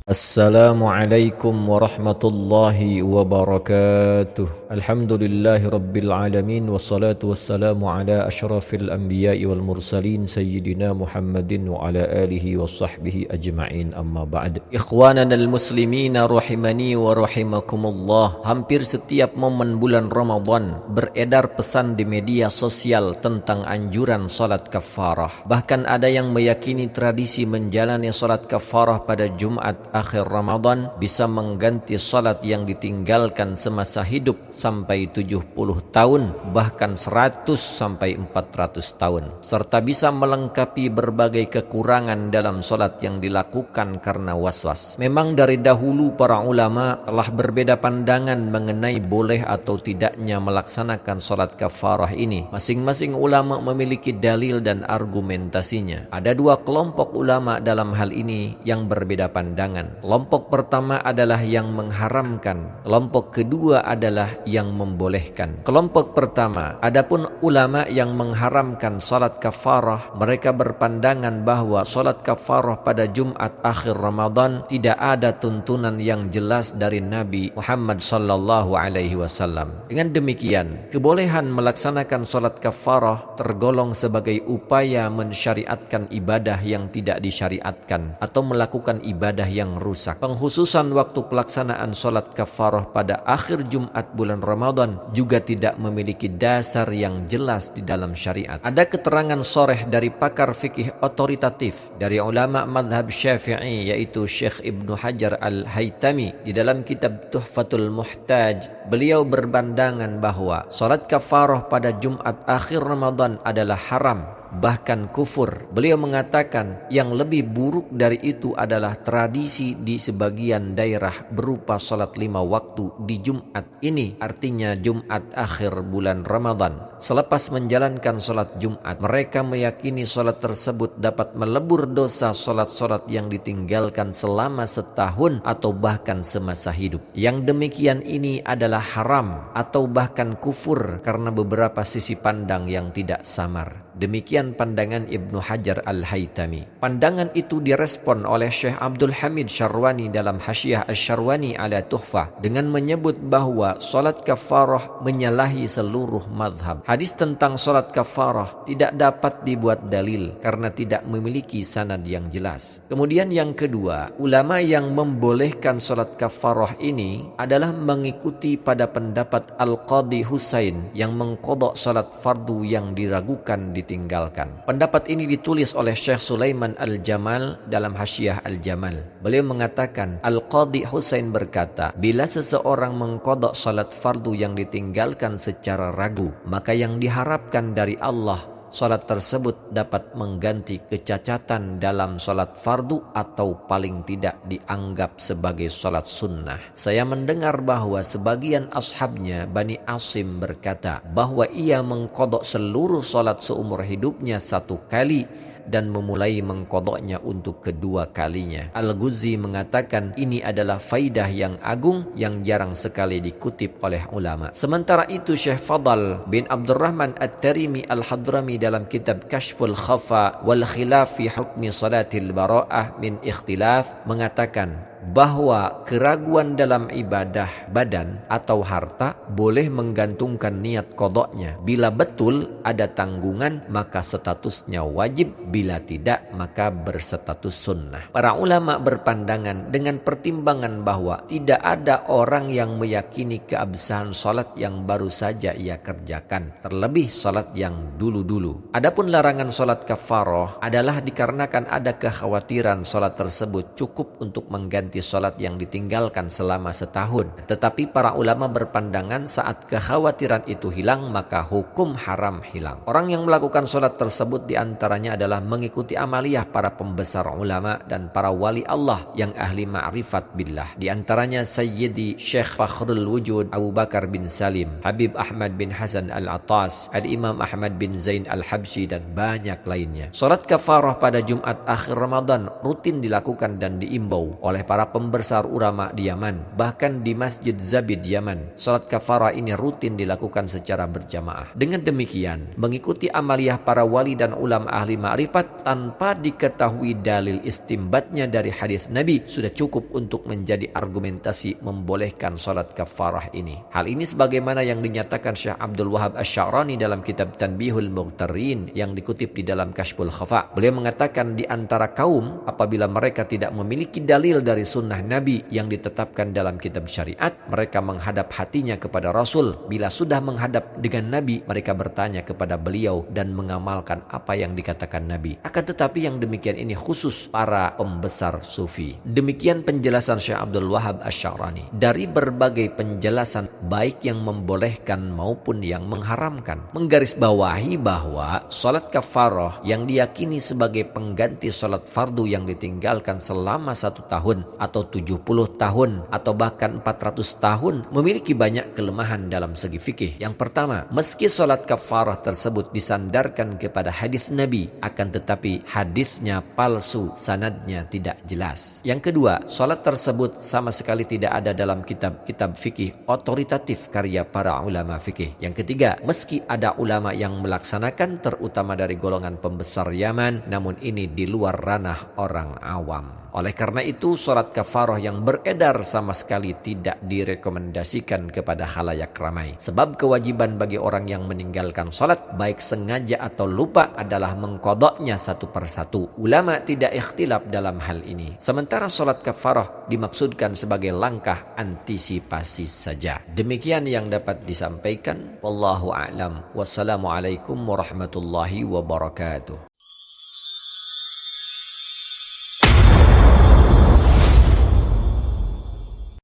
Assalamualaikum warahmatullahi wabarakatuh. Alhamdulillahi rabbil alamin. Wassalatu wassalamu ala ashrafil anbiya'i wal mursalin Sayyidina Muhammadin wa ala alihi wa sahbihi ajma'in, amma ba'd. Ikhwanan al-muslimina rahimani wa rahimakumullah. Hampir setiap momen bulan Ramadan beredar pesan di media sosial tentang anjuran salat kafarah. Bahkan ada yang meyakini tradisi menjalani salat kafarah pada Jumat akhir Ramadan bisa mengganti salat yang ditinggalkan semasa hidup sampai 70 tahun, bahkan 100 sampai 400 tahun, serta bisa melengkapi berbagai kekurangan dalam salat yang dilakukan karena waswas. Memang dari dahulu para ulama telah berbeda pandangan mengenai boleh atau tidaknya melaksanakan salat kafarah ini. Masing-masing ulama memiliki dalil dan argumentasinya. Ada dua kelompok ulama dalam hal ini yang berbeda pandangan. Kelompok pertama adalah yang mengharamkan, kelompok kedua adalah yang membolehkan. Kelompok pertama, adapun ulama yang mengharamkan salat kafarah, mereka berpandangan bahwa salat kafarah pada Jumat akhir Ramadan tidak ada tuntunan yang jelas dari Nabi Muhammad sallallahu alaihi wasallam. Dengan demikian, kebolehan melaksanakan salat kafarah tergolong sebagai upaya mensyariatkan ibadah yang tidak disyariatkan atau melakukan ibadah yang rusak. Pengkhususan waktu pelaksanaan salat kafarah pada akhir Jumat bulan Ramadan juga tidak memiliki dasar yang jelas di dalam syariat. Ada keterangan sharih dari pakar fikih otoritatif dari ulama mazhab Syafi'i, yaitu Syekh Ibnu Hajar Al-Haytami di dalam kitab Tuhfatul Muhtaj. Beliau berpandangan bahwa salat kafarah pada Jumat akhir Ramadan adalah haram, bahkan kufur. Beliau mengatakan yang lebih buruk dari itu adalah tradisi di sebagian daerah berupa salat 5 waktu di Jumat ini, artinya Jumat akhir bulan Ramadan. Selepas menjalankan salat Jumat, mereka meyakini salat tersebut dapat melebur dosa salat-salat yang ditinggalkan selama setahun atau bahkan semasa hidup. Yang demikian ini adalah haram atau bahkan kufur karena beberapa sisi pandang yang tidak samar. Demikian pandangan Ibnu Hajar Al-Haytami. Pandangan itu direspon oleh Syekh Abdul Hamid Syarwani dalam Hasyiah Asy-Syarwani ala Tuhfah dengan menyebut bahwa salat kafarah menyalahi seluruh mazhab. Hadis tentang salat kafarah tidak dapat dibuat dalil karena tidak memiliki sanad yang jelas. Kemudian yang kedua, ulama yang membolehkan salat kafarah ini adalah mengikuti pada pendapat Al-Qadhi Husain yang mengqadha salat fardu yang diragukan ditinggalkan. Pendapat ini ditulis oleh Syekh Sulaiman Al-Jamal dalam Hasyiah Al-Jamal. Beliau mengatakan, Al-Qadhi Husain berkata, bila seseorang mengqadha salat fardu yang ditinggalkan secara ragu, maka yang diharapkan dari Allah salat tersebut dapat mengganti kecacatan dalam salat fardu atau paling tidak dianggap sebagai salat sunnah. Saya mendengar bahwa sebagian ashabnya Bani Asim berkata bahwa ia mengqadha seluruh salat seumur hidupnya 1 kali dan memulai mengqadhanya untuk kedua kalinya. Al-Ghuzzi mengatakan ini adalah faidah yang agung yang jarang sekali dikutip oleh ulama. Sementara itu Syekh Fadl bin Abdurrahman At-Tarimi Al-Hadrami dalam kitab Kashful Khafa wal Khilaf fi Hukmi Salatil Bara'ah min Ikhtilaf mengatakan bahwa keraguan dalam ibadah badan atau harta boleh menggantungkan niat qadhanya. Bila betul ada tanggungan maka statusnya wajib, bila tidak maka berstatus sunnah. Para ulama berpandangan dengan pertimbangan bahwa tidak ada orang yang meyakini keabsahan salat yang baru saja ia kerjakan, terlebih salat yang dulu-dulu. Adapun larangan salat kafarah adalah dikarenakan ada kekhawatiran salat tersebut cukup untuk mengganti salat yang ditinggalkan selama setahun. Tetapi para ulama berpandangan saat kekhawatiran itu hilang maka hukum haram hilang. Orang yang melakukan salat tersebut diantaranya adalah mengikuti amaliyah para pembesar ulama dan para wali Allah yang ahli ma'rifat billah. Di antaranya Sayyidi Syekh Fakhrul Wujud Abu Bakar bin Salim, Habib Ahmad bin Hasan Al-Attas, Al-Imam Ahmad bin Zain Al-Habsyi dan banyak lainnya. Salat kafarah pada Jumat akhir Ramadan rutin dilakukan dan diimbau oleh para para pembesar ulama di Yaman. Bahkan di Masjid Zabid Yaman, salat kafarah ini rutin dilakukan secara berjamaah. Dengan demikian, mengikuti amaliyah para wali dan ulama ahli ma'rifat tanpa diketahui dalil istimbatnya dari hadis Nabi sudah cukup untuk menjadi argumentasi membolehkan salat kafarah ini. Hal ini sebagaimana yang dinyatakan Syekh Abdul Wahab Asy-Sya'rani dalam kitab Tanbihul Mughtarrin yang dikutip di dalam Kashful Khafa. Beliau mengatakan di antara kaum apabila mereka tidak memiliki dalil dari sunnah Nabi yang ditetapkan dalam kitab syariat, mereka menghadap hatinya kepada Rasul. Bila sudah menghadap dengan Nabi, mereka bertanya kepada beliau dan mengamalkan apa yang dikatakan Nabi. Akan tetapi yang demikian ini khusus para pembesar sufi. Demikian penjelasan Syekh Abdul Wahab Asy-Sya'rani. Dari berbagai penjelasan baik yang membolehkan maupun yang mengharamkan, menggarisbawahi bahwa salat kafarah yang diyakini sebagai pengganti salat fardu yang ditinggalkan selama 1 tahun atau 70 tahun atau bahkan 400 tahun memiliki banyak kelemahan dalam segi fikih. Yang pertama, meski salat kafarah tersebut disandarkan kepada hadis Nabi, akan tetapi hadisnya palsu, sanadnya tidak jelas. Yang kedua, salat tersebut sama sekali tidak ada dalam kitab-kitab fikih otoritatif karya para ulama fikih. Yang ketiga, meski ada ulama yang melaksanakan terutama dari golongan pembesar Yaman, namun ini di luar ranah orang awam. Oleh karena itu, salat kafarah yang beredar sama sekali tidak direkomendasikan kepada khalayak ramai. Sebab kewajiban bagi orang yang meninggalkan salat, baik sengaja atau lupa, adalah mengqadanya satu persatu. Ulama tidak ikhtilaf dalam hal ini. Sementara salat kafarah dimaksudkan sebagai langkah antisipasi saja. Demikian yang dapat disampaikan. Wallahu a'lam. Wassalamualaikum warahmatullahi wabarakatuh.